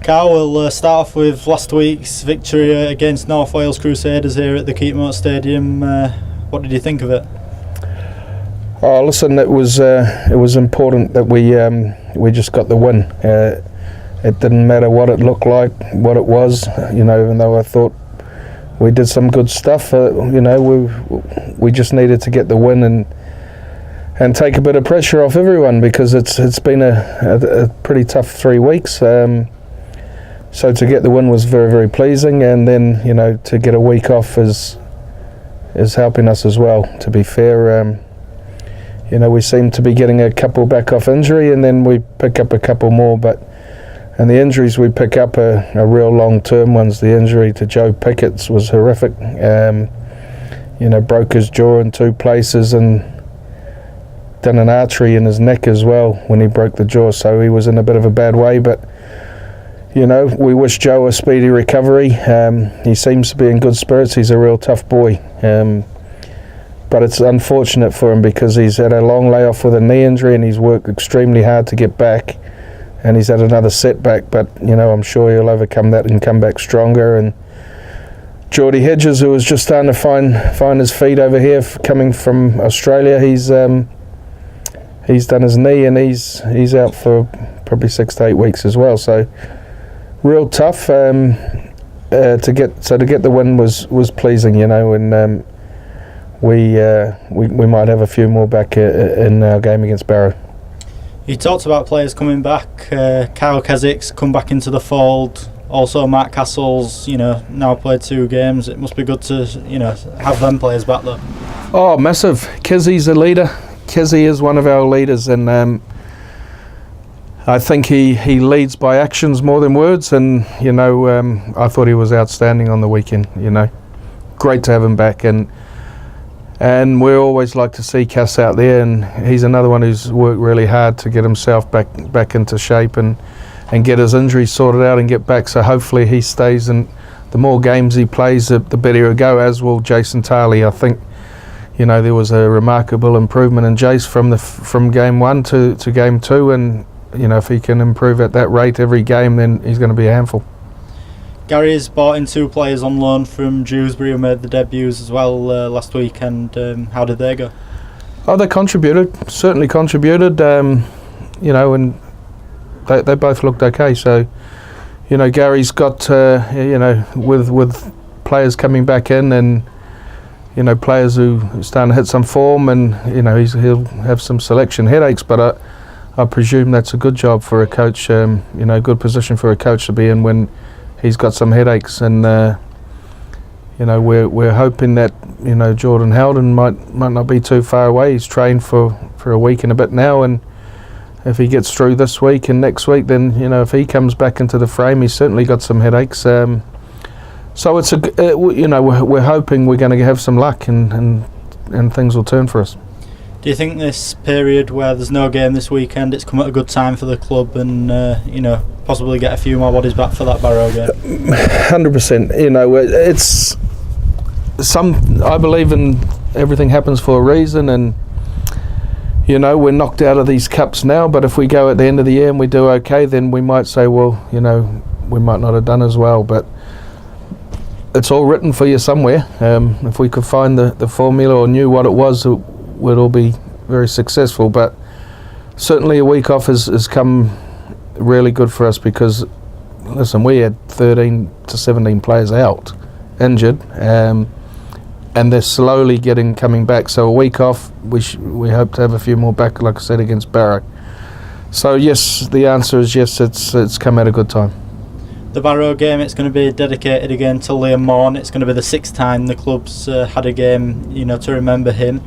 Carl, we'll start off with last week's victory against North Wales Crusaders here at the Keepmoat Stadium. What did you think of it? Oh, listen, it was important that we just got the win. It didn't matter what it looked like, what it was, even though I thought we did some good stuff, we just needed to get the win and take a bit of pressure off everyone, because it's been a pretty tough 3 weeks. So to get the win was very, very pleasing, and then to get a week off is helping us as well. To be fair, we seem to be getting a couple back off injury, and then we pick up a couple more, and the injuries we pick up are real long-term ones. The injury to Joe Pickett's was horrific. Broke his jaw in 2 places and done an artery in his neck as well when he broke the jaw, so he was in a bit of a bad way. But we wish Joe a speedy recovery. He seems to be in good spirits. He's a real tough boy. But it's unfortunate for him because he's had a long layoff with a knee injury and he's worked extremely hard to get back, and he's had another setback, but I'm sure he'll overcome that and come back stronger. And Geordie Hedges, who was just starting to find his feet over here coming from Australia, he's done his knee and he's out for probably 6 to 8 weeks as well. So real tough. To get the win was pleasing, and we might have a few more back in our game against Barrow. You talked about players coming back. Kyle Kezick's come back into the fold. Also, Mark Castle's now played 2 games. It must be good to have them players back though. Oh, massive! Kizzy's a leader. Kizzy is one of our leaders, and I think he leads by actions more than words. And I thought he was outstanding on the weekend. Great to have him back, and we always like to see Cass out there, and he's another one who's worked really hard to get himself back into shape and get his injuries sorted out and get back. So hopefully he stays, and the more games he plays, the better he'll go, as will Jason Tarley. I think there was a remarkable improvement in Jace from game 1 to game 2, and if he can improve at that rate every game, then he's going to be a handful. Gary has brought in 2 players on loan from Dewsbury who made the debuts as well last week, and how did they go? Oh, they certainly contributed, and they both looked okay. So, Gary's got, with players coming back in and, players who are starting to hit some form, and, he'll have some selection headaches, but I presume that's a good job for a coach, good position for a coach to be in when he's got some headaches. And we're hoping that Jordan Howden might not be too far away. He's trained for a week and a bit now, and if he gets through this week and next week, then if he comes back into the frame, he's certainly got some headaches. So it's we're hoping we're going to have some luck and things will turn for us. Do you think this period where there's no game this weekend, it's come at a good time for the club, and possibly get a few more bodies back for that Barrow game? 100%. It's I believe in everything happens for a reason, and we're knocked out of these cups now, but if we go at the end of the year and we do okay, then we might say, well, we might not have done as well, but it's all written for you somewhere. If we could find the formula or knew what it was, we'd all be very successful. But certainly a week off has come really good for us, because listen, we had 13 to 17 players out injured, and they're slowly coming back. So a week off, we hope to have a few more back, like I said, against Barrow. So yes, the answer is yes, it's come at a good time. The Barrow game, it's going to be dedicated again to Liam Morn. It's going to be the 6th time the club's had a game to remember him.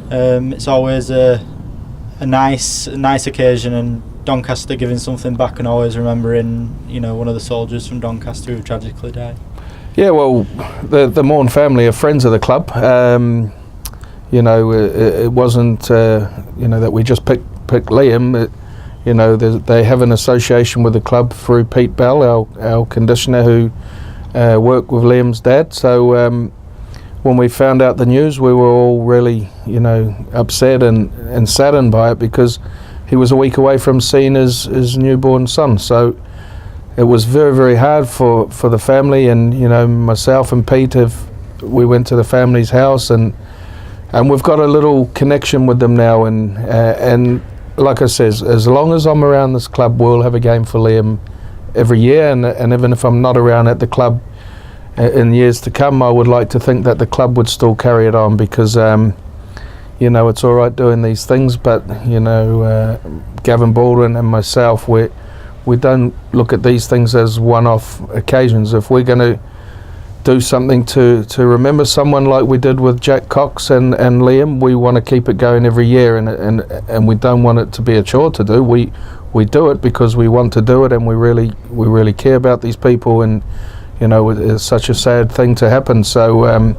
It's always a nice occasion, and Doncaster giving something back, and always remembering one of the soldiers from Doncaster who tragically died. Yeah, well, the Morn family are friends of the club. It wasn't that we just picked Liam. They have an association with the club through Pete Bell, our conditioner, who worked with Liam's dad. So when we found out the news, we were all really, upset and saddened by it, because he was a week away from seeing his newborn son. So it was very, very hard for the family, and myself and Pete we went to the family's house, and we've got a little connection with them now, and like I says, as long as I'm around this club, we'll have a game for Liam every year, and even if I'm not around at the club in years to come, I would like to think that the club would still carry it on, because it's all right doing these things, but Gavin Baldwin and myself, we don't look at these things as one-off occasions. If we're going to do something to remember someone like we did with Jack Cox and Liam, we want to keep it going every year, and we don't want it to be a chore to do. We do it because we want to do it, and we really care about these people, and it's such a sad thing to happen. So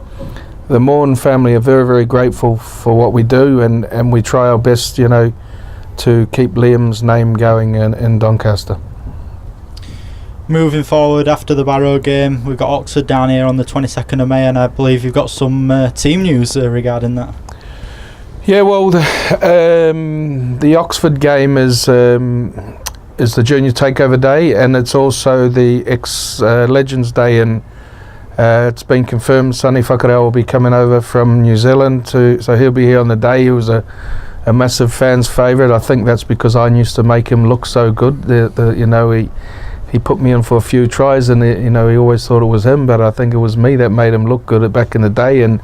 the Morn family are very, very grateful for what we do, and we try our best to keep Liam's name going in Doncaster. Moving forward, after the Barrow game, we've got Oxford down here on the 22nd of May, and I believe you've got some team news regarding that. Yeah, well, the Oxford game is the Junior Takeover Day, and it's also the Legends Day, and it's been confirmed Sonny Whakarau will be coming over from New Zealand, so he'll be here on the day. He was a massive fan's favourite. I think that's because I used to make him look so good. He put me in for a few tries, and he always thought it was him, but I think it was me that made him look good back in the day, and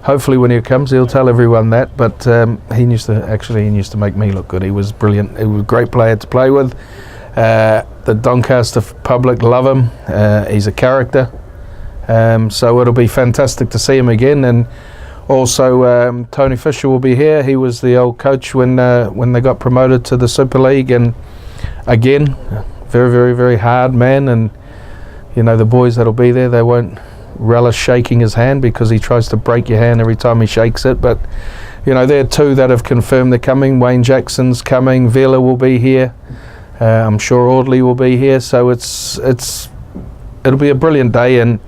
hopefully when he comes he'll tell everyone that. But he used to make me look good. He was brilliant. He was a great player to play with. The Doncaster public love him. He's a character, so it'll be fantastic to see him again. And also Tony Fisher will be here. He was the old coach when they got promoted to the Super League, and again, very, very, very hard man, and the boys that'll be there, they won't relish shaking his hand, because he tries to break your hand every time he shakes it. But there are two that have confirmed they're coming. Wayne Jackson's coming, Vila will be here, I'm sure Audley will be here, so it'll be a brilliant day. And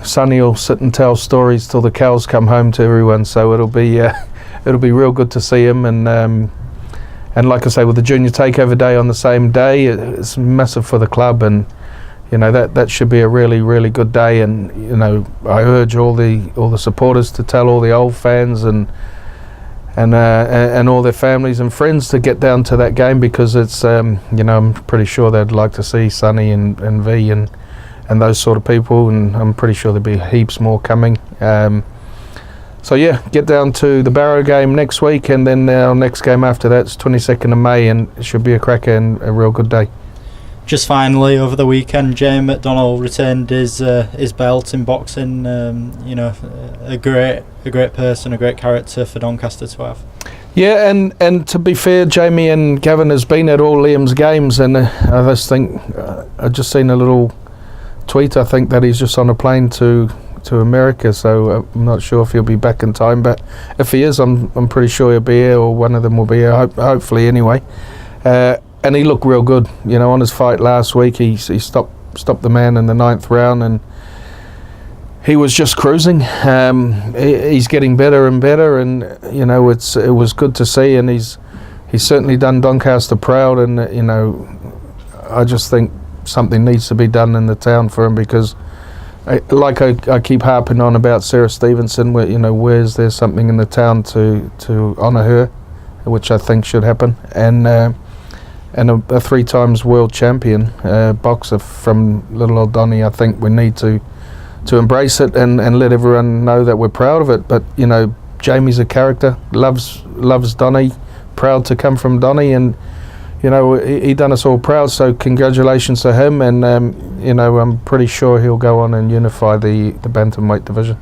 Sonny will sit and tell stories till the cows come home to everyone, so it'll be real good to see him. And like I say, with the Junior Takeover Day on the same day, it's massive for the club, and that should be a really, really good day. And I urge all the supporters to tell all the old fans and all their families and friends to get down to that game, because it's I'm pretty sure they'd like to see Sonny and V and those sort of people, and I'm pretty sure there'll be heaps more coming. So yeah, get down to the Barrow game next week, and then our next game after that's 22nd of May, and it should be a cracker and a real good day. Just finally, over the weekend, Jamie McDonnell retained his belt in boxing. A great person, a great character for Doncaster to have. Yeah, and to be fair, Jamie and Gavin has been at all Liam's games, and I just think I just seen a little tweet. I think that he's just on a plane to America, so I'm not sure if he'll be back in time, but if he is, I'm pretty sure he'll be here, or one of them will be here, hopefully anyway. And he looked real good, on his fight last week. He stopped the man in the 9th round, and he was just cruising. He's getting better and better, and it was good to see, and he's certainly done Doncaster proud, and I just think something needs to be done in the town for him, because I keep harping on about Sarah Stevenson, where's there something in the town to honour her, which I think should happen, and a 3 times world champion boxer from little old Donny. I think we need to embrace it and let everyone know that we're proud of it. But Jamie's a character, loves Donny, proud to come from Donny, and he done us all proud, so congratulations to him, and I'm pretty sure he'll go on and unify the bantamweight division.